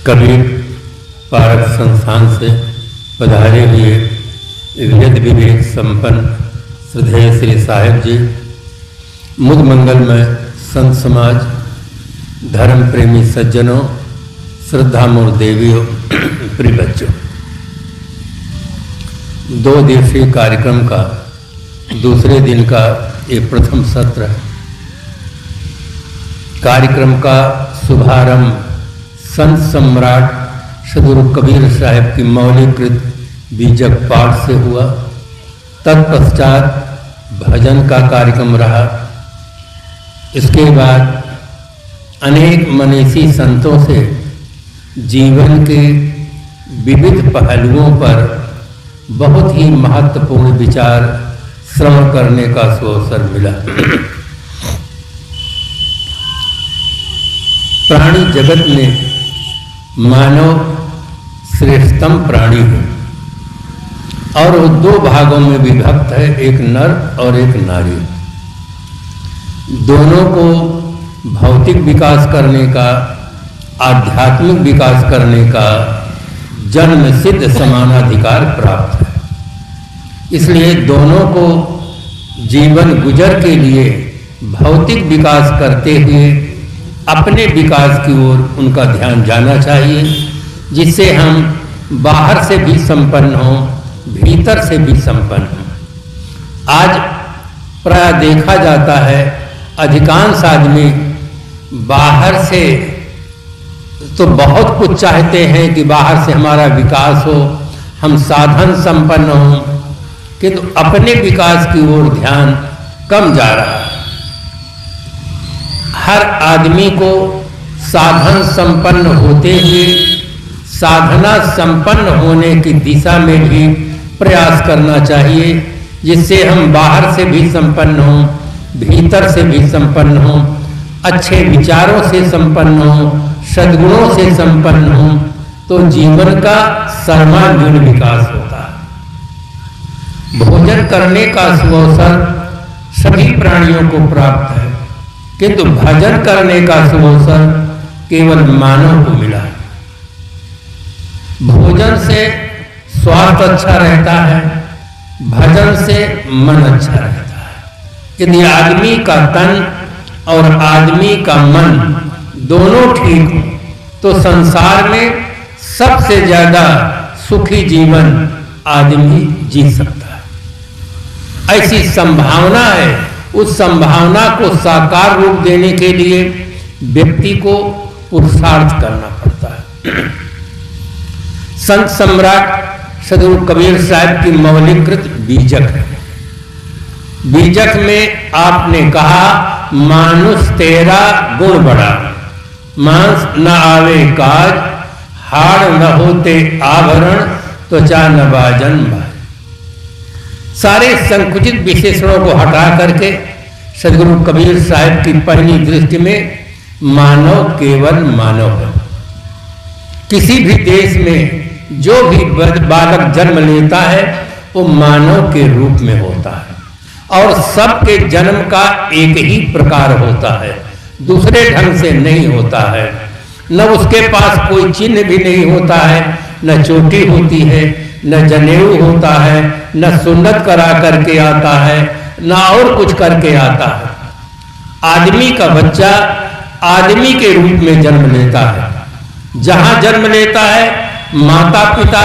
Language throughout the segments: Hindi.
कबीर पारक संस्थान से पधारे हुए वेद विवेक संपन्न श्रद्धेय श्री साहेब जी, मुद मंगलमय संत समाज, धर्म प्रेमी सज्जनों, श्रद्धामूर देवियों, प्रिय बच्चों, 2 दिवसीय कार्यक्रम का दूसरे दिन का ये प्रथम सत्र है। कार्यक्रम का शुभारंभ संत सम्राट सदगुरु कबीर साहब की मौलिकृत बीजक पाठ से हुआ। तत्पश्चात भजन का कार्यक्रम रहा। इसके बाद अनेक मनीषी संतों से जीवन के विविध पहलुओं पर बहुत ही महत्वपूर्ण विचार श्रवण करने का अवसर मिला। प्राणी जगत में मानव श्रेष्ठतम प्राणी है और वो 2 भागों में विभक्त है, एक नर और एक नारी। दोनों को भौतिक विकास करने का, आध्यात्मिक विकास करने का जन्म सिद्ध समानाधिकार प्राप्त है। इसलिए दोनों को जीवन गुजर के लिए भौतिक विकास करते हुए अपने विकास की ओर उनका ध्यान जाना चाहिए, जिससे हम बाहर से भी संपन्न हों, भीतर से भी संपन्न हों। आज प्राय देखा जाता है अधिकांश आदमी बाहर से तो बहुत कुछ चाहते हैं कि बाहर से हमारा विकास हो, हम साधन संपन्न हों, किंतु अपने विकास की ओर ध्यान कम जा रहा है। हर आदमी को साधन संपन्न होते हुए साधना संपन्न होने की दिशा में भी प्रयास करना चाहिए, जिससे हम बाहर से भी संपन्न हों, भीतर से भी संपन्न हों, अच्छे विचारों से संपन्न हों, सद्गुणों से संपन्न हों, तो जीवन का सर्वांगीण विकास होता है। भोजन करने का सुअवसर सभी प्राणियों को प्राप्त है, किंतु भजन करने का सुअवसर केवल मानव को मिला है। भोजन से स्वास्थ्य अच्छा रहता है, भजन से मन अच्छा रहता है। यदि आदमी का तन और आदमी का मन दोनों ठीक हो तो संसार में सबसे ज्यादा सुखी जीवन आदमी जी सकता है। ऐसी संभावना है। उस संभावना को साकार रूप देने के लिए व्यक्ति को पुरुषार्थ करना पड़ता है। संत सम्राट सदगुरु कबीर साहब की मौलिकृत बीजक है। बीजक में आपने कहा, मानुष तेरा गुण बड़ा, मांस न आवे काज, हाड़ न होते आभरण, त्वचा न बाजन भाई। सारे संकुचित विशेषणों को हटा करके सदगुरु कबीर साहब की पहली दृष्टि में मानव केवल मानव है। किसी भी देश में जो भी बालक जन्म लेता है वो मानव के रूप में होता है और सबके जन्म का एक ही प्रकार होता है, दूसरे ढंग से नहीं होता है। न उसके पास कोई चिन्ह भी नहीं होता है, न चोटी होती है, न जनेऊ होता है, न सुन्नत करा करके आता है, न और कुछ करके आता है। आदमी का बच्चा आदमी के रूप में जन्म लेता है। जहां जन्म लेता है, माता पिता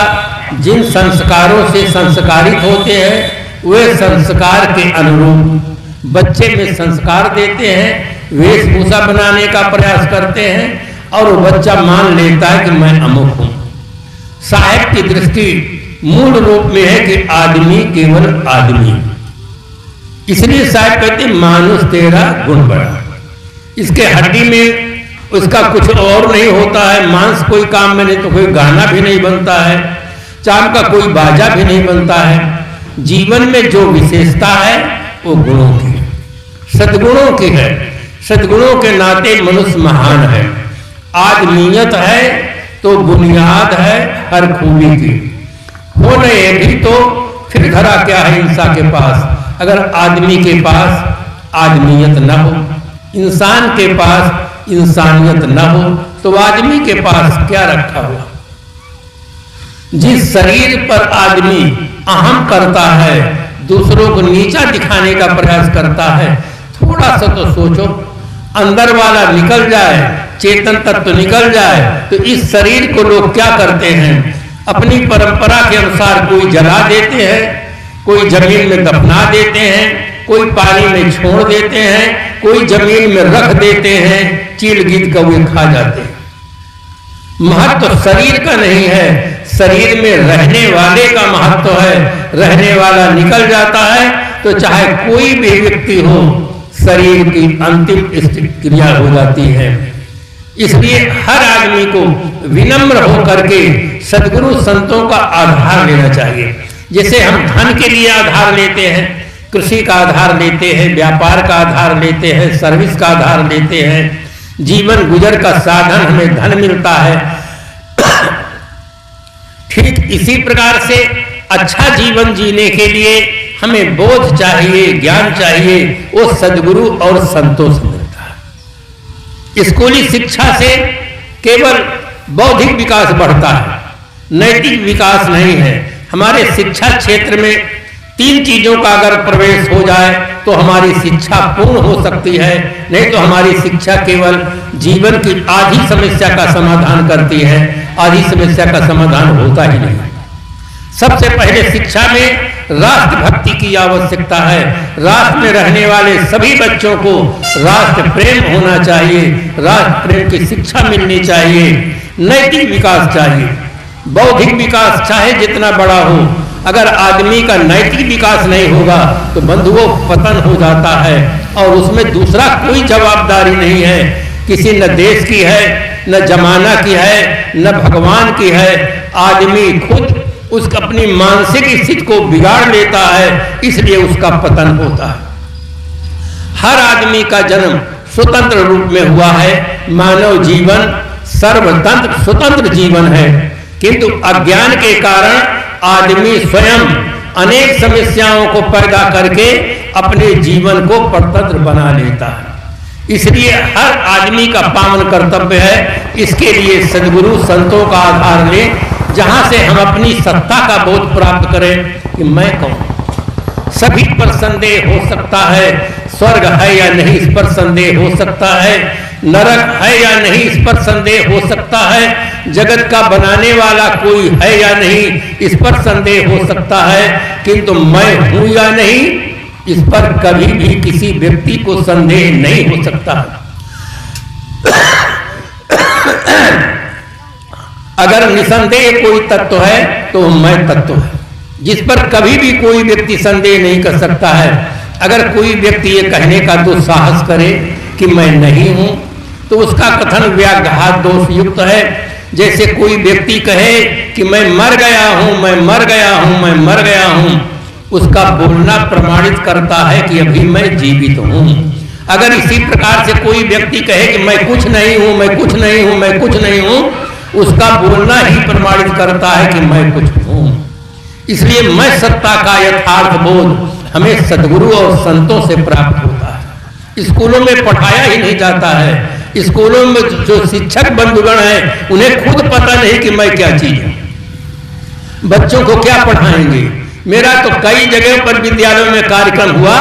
जिन संस्कारों से संस्कारित होते हैं वे संस्कार के अनुरूप बच्चे में संस्कार देते हैं, वेशभूषा बनाने का प्रयास करते हैं और वो बच्चा मान लेता है कि मैं अमुक हूं। साहब की दृष्टि मूल रूप में है कि आदमी केवल आदमी। इसलिए साहब कहते मानुष तेरा गुण बड़ा। इसके हड्डी में उसका कुछ और नहीं होता है, मांस कोई काम में नहीं, तो कोई गाना भी नहीं बनता है, चाम का कोई बाजा भी नहीं बनता है। जीवन में जो विशेषता है वो गुणों की, सद्गुणों की है। सद्गुणों के नाते मनुष्य महान है। आदमीयत है तो बुनियाद है हर खूबी की। होने भी तो फिर धरा क्या है इंसान के पास। अगर आदमी के पास आदमीयत न हो, इंसान के पास इंसानियत न हो तो तो आदमी के पास क्या रखा हुआ। जिस शरीर पर आदमी अहम करता है, दूसरों को नीचा दिखाने का प्रयास करता है, थोड़ा सा तो सोचो, अंदर वाला निकल जाए, चेतन तत्व निकल जाए, तो इस शरीर को लोग क्या करते हैं, अपनी परंपरा के अनुसार कोई जला देते हैं, कोई जमीन में दफना देते हैं, कोई पानी में छोड़ देते हैं, कोई जमीन में रख देते हैं, चील गिद्ध कौवे खा जाते हैं। महत्व शरीर का नहीं है, शरीर में रहने वाले का महत्व है। रहने वाला निकल जाता है तो चाहे कोई भी व्यक्ति हो, शरीर की अंतिम क्रिया हो जाती है। इसलिए हर आदमी को विनम्र होकर के सद्गुरु संतों का आधार लेना चाहिए। जैसे हम धन के लिए आधार लेते हैं, कृषि का आधार लेते हैं, व्यापार का आधार लेते हैं, सर्विस का आधार लेते हैं, जीवन गुजर का साधन हमें धन मिलता है। ठीक इसी प्रकार से अच्छा जीवन जीने के लिए हमें बोध चाहिए, ज्ञान चाहिए, वो सद्गुरु और संतों से मिलता है। स्कूली शिक्षा से केवल बौद्धिक विकास बढ़ता है, नैतिक विकास नहीं है। हमारे शिक्षा क्षेत्र में 3 चीजों का अगर प्रवेश हो जाए तो हमारी शिक्षा पूर्ण हो सकती है, नहीं तो हमारी शिक्षा केवल जीवन की आधी समस्या का समाधान करती है, आधी समस्या का समाधान होता ही नहीं। सबसे पहले शिक्षा में राष्ट्रभक्ति की आवश्यकता है। राष्ट्र में रहने वाले सभी बच्चों को राष्ट्र प्रेम होना चाहिए, राष्ट्र प्रेम की शिक्षा मिलनी चाहिए, नैतिक विकास चाहिए। बौद्धिक विकास चाहे जितना बड़ा हो, अगर आदमी का नैतिक विकास नहीं होगा तो बंधुओं पतन हो जाता है और उसमें दूसरा कोई जवाबदारी नहीं है। किसी न देश की है, न जमाना की है, न भगवान की है। आदमी खुद उस अपनी मानसिक स्थिति को बिगाड़ लेता है, इसलिए उसका पतन होता है। हर आदमी का जन्म स्वतंत्र रूप में हुआ है। मानव जीवन सर्वतंत्र स्वतंत्र जीवन है, किंतु अज्ञान के कारण आदमी स्वयं अनेक समस्याओं को पैदा करके अपने जीवन को परतंत्र बना लेता है। इसलिए हर आदमी का पावन कर्तव्य है, इसके लिए सद्गुरु संतों का आधार लें, जहां से हम अपनी सत्ता का बोध प्राप्त करें कि मैं कौन। सभी पर संदेह हो सकता है, स्वर्ग है या नहीं इस पर संदेह हो सकता है, नरक है या नहीं इस पर संदेह हो सकता है, जगत का बनाने वाला कोई है या नहीं इस पर संदेह हो सकता है, किंतु मैं हूं या नहीं इस पर कभी भी किसी व्यक्ति को संदेह नहीं हो सकता। अगर निसंदेह कोई तत्व है तो मैं तत्व है, जिस पर कभी भी कोई व्यक्ति संदेह नहीं कर सकता है। अगर कोई व्यक्ति ये कहने का तो साहस करे कि मैं नहीं हूं, तो उसका कथन व्याघात दोष युक्त है। जैसे कोई व्यक्ति कहे कि मैं मर गया हूं, मैं मर गया हूं, मैं मर गया हूं, उसका बोलना प्रमाणित करता है कि अभी मैं जीवित हूं। अगर इसी प्रकार से कोई व्यक्ति कहे कि मैं कुछ नहीं हूं, मैं कुछ नहीं हूं, मैं कुछ नहीं हूं, उसका बोलना ही प्रमाणित करता है कि मैं कुछ हूं। इसलिए मैं सत्ता का यथार्थ बोध हमें सद्गुरु और संतों से प्राप्त होता है। स्कूलों में पढ़ाया ही नहीं जाता है। स्कूलों में जो शिक्षक बंधुगण हैं उन्हें खुद पता नहीं कि मैं क्या चीज हूं। बच्चों को क्या पढ़ाएंगे। मेरा तो कई जगह पर विद्यालयों में कार्यक्रम हुआ,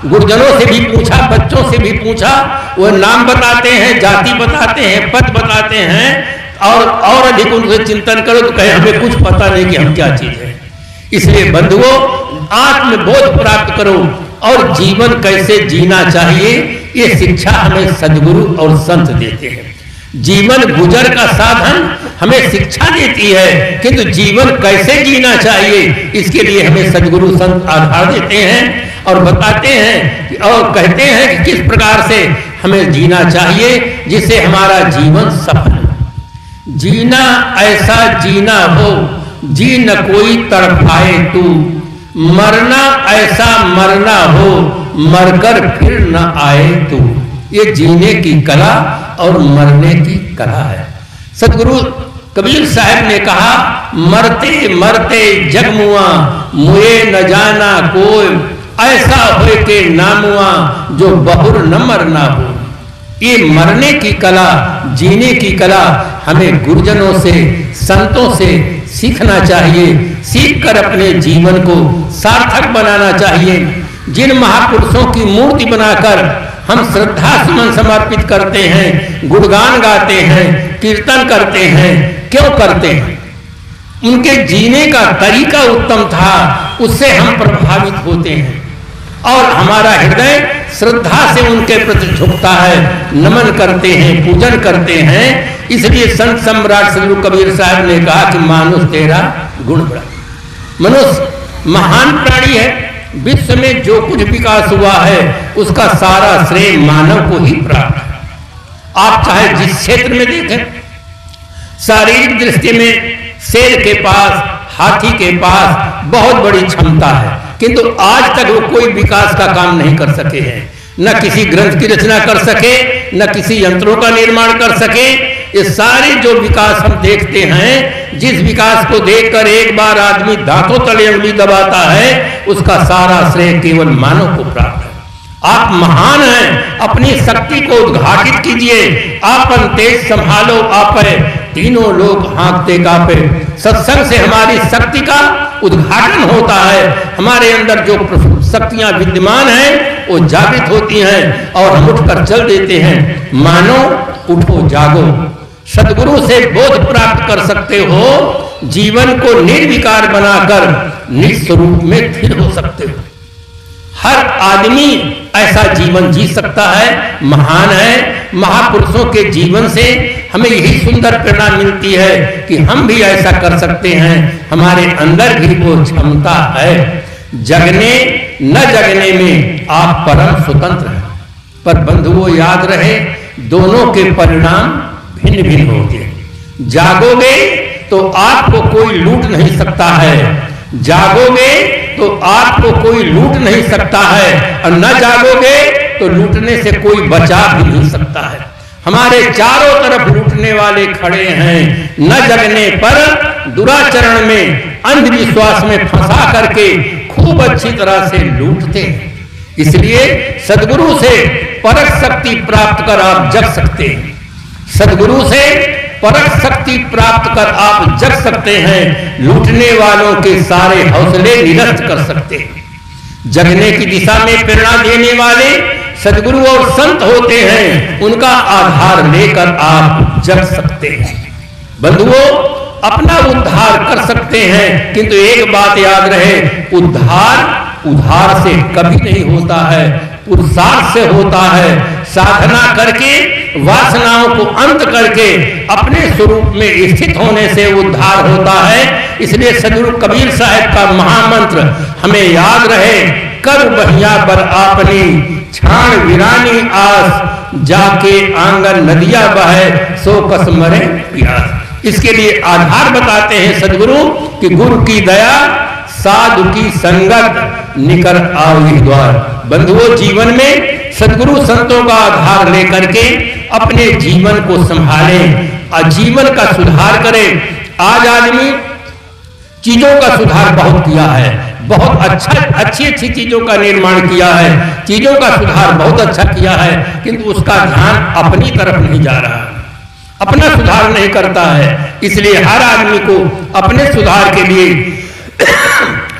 गुरुजनों से भी पूछा, बच्चों से भी पूछा, वो नाम बताते हैं, जाति बताते हैं, पद बताते हैं, और अधिक उनसे चिंतन करो तो कहे हमें कुछ पता नहीं कि हम क्या चीज है। इसलिए बंधुओं, आत्मबोध प्राप्त करो और जीवन कैसे जीना चाहिए ये शिक्षा हमें सद्गुरु और संत देते हैं। जीवन गुजर का साधन हमें शिक्षा देती है, किंतु जीवन कैसे जीना चाहिए इसके लिए हमें सद्गुरु संत आधार देते हैं और बताते हैं और कहते हैं कि किस प्रकार से हमें जीना चाहिए जिससे हमारा जीवन सफल हो। जीना ऐसा जीना हो जी न कोई तड़पाए तू, मरना ऐसा मरना हो मरकर फिर न आए तू। ये जीने की कला और मरने की कला है। सदगुरु कबीर साहब ने कहा, मरते मरते जगमुआ मुए न जाना कोई, ऐसा होए के नामुआ जो बहुर न मरना हो। ये मरने की कला, जीने की कला हमें गुरुजनों से, संतों से सीखना चाहिए। सीखकर अपने जीवन को सार्थक बनाना चाहिए। जिन महापुरुषों की मूर्ति बनाकर हम श्रद्धा सुमन समर्पित करते हैं, गुणगान गाते हैं, कीर्तन करते हैं, क्यों करते हैं? उनके जीने का तरीका उत्तम था, उससे हम प्रभावित होते हैं और हमारा हृदय श्रद्धा से उनके प्रति झुकता है, नमन करते हैं, पूजन करते हैं। इसलिए संत सम्राट सदगुरु कबीर साहब ने कहा कि मानुष तेरा गुण बड़ा। मनुष्य महान प्राणी है। विश्व में जो कुछ विकास हुआ है उसका सारा श्रेय मानव को ही प्राप्त है। आप चाहे जिस क्षेत्र में देखें, शारीरिक दृष्टि में शेर के पास, हाथी के पास बहुत बड़ी क्षमता है, किंतु आज तक वो कोई विकास का काम नहीं कर सके हैं। न किसी ग्रंथ की रचना कर सके, न किसी यंत्रों का निर्माण कर सके। ये सारे जो विकास हम देखते हैं, जिस विकास को देखकर एक बार आदमी दांतों तले उंगली दबाता है, उसका सारा श्रेय केवल मानव को प्राप्त है। आप महान हैं, अपनी शक्ति को उद्घाटित कीजिए। आपन तेज संभालो आपे, तीनों लोग हाँकते कांपे। सत्संग से हमारी शक्ति का उद्घाटन होता है। हमारे अंदर जो शक्तियां विद्यमान हैं वो जागृत होती हैं और हम उठकर चल देते हैं। मानो उठो जागो, सदगुरु से बोध प्राप्त कर सकते हो। जीवन को निर्विकार बनाकर निस्वरूप में स्थिर हो सकते हो। हर आदमी ऐसा जीवन जी सकता है, महान है। महापुरुषों के जीवन से हमें यही सुंदर प्रेरणा मिलती है कि हम भी ऐसा कर सकते हैं। हमारे अंदर भी वो क्षमता है। जगने न जगने में आप परम स्वतंत्र हैं, पर बंधुओं याद रहे दोनों के परिणाम भिन्न भिन्न होते हैं। जागोगे तो आपको कोई लूट नहीं सकता है, जागोगे तो आपको कोई लूट नहीं सकता है, और न जागोगे तो लूटने से कोई बचा भी नहीं सकता है। हमारे चारों तरफ लूटने वाले खड़े हैं। न जगने पर दुराचरण में, अंधविश्वास में फंसा करके खूब अच्छी तरह से लूटते हैं। इसलिए सदगुरु से परख शक्ति प्राप्त कर आप जग सकते हैं। सदगुरु से परख शक्ति प्राप्त कर आप जग सकते हैं। लूटने वालों के सारे हौसले निरस्त कर सकते हैं। जगने की दिशा में प्रेरणा देने वाले सदगुरु और संत होते हैं। उनका आधार लेकर आप जग सकते हैं। बंधुओं, अपना उद्धार कर सकते हैं, किंतु एक बात याद रहे, उद्धार उधार से कभी नहीं होता है, पुरुषार्थ से होता है। साधना करके, वासनाओं को अंत करके अपने स्वरूप में स्थित होने से उद्धार होता है। इसलिए सदगुरु कबीर साहब का महामंत्र हमें याद रहे, कर बहिया बर आपनी, छाण वीरानी आस, जाके आंगन नदिया बहे, सो कस मरे प्यास। इसके लिए आधार बताते हैं सदगुरु कि गुरु की दया, साधु की संगत, निकर आवि द्वार। बंधुओं, जीवन में सदगुरु संतों का आधार लेकर के अपने जीवन को संभालें और जीवन का सुधार करें। आज आदमी चीजों का सुधार बहुत किया है, बहुत अच्छी चीजों का निर्माण किया है, चीजों का सुधार बहुत अच्छा किया है, किंतु उसका ध्यान अपनी तरफ नहीं जा रहा, अपना सुधार नहीं करता है। इसलिए हर आदमी को अपने सुधार के लिए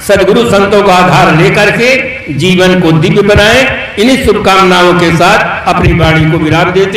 सदगुरु संतों का आधार लेकर के जीवन को दिव्य बनाएं। इन्हीं शुभकामनाओं के साथ अपनी वाणी को विराम देते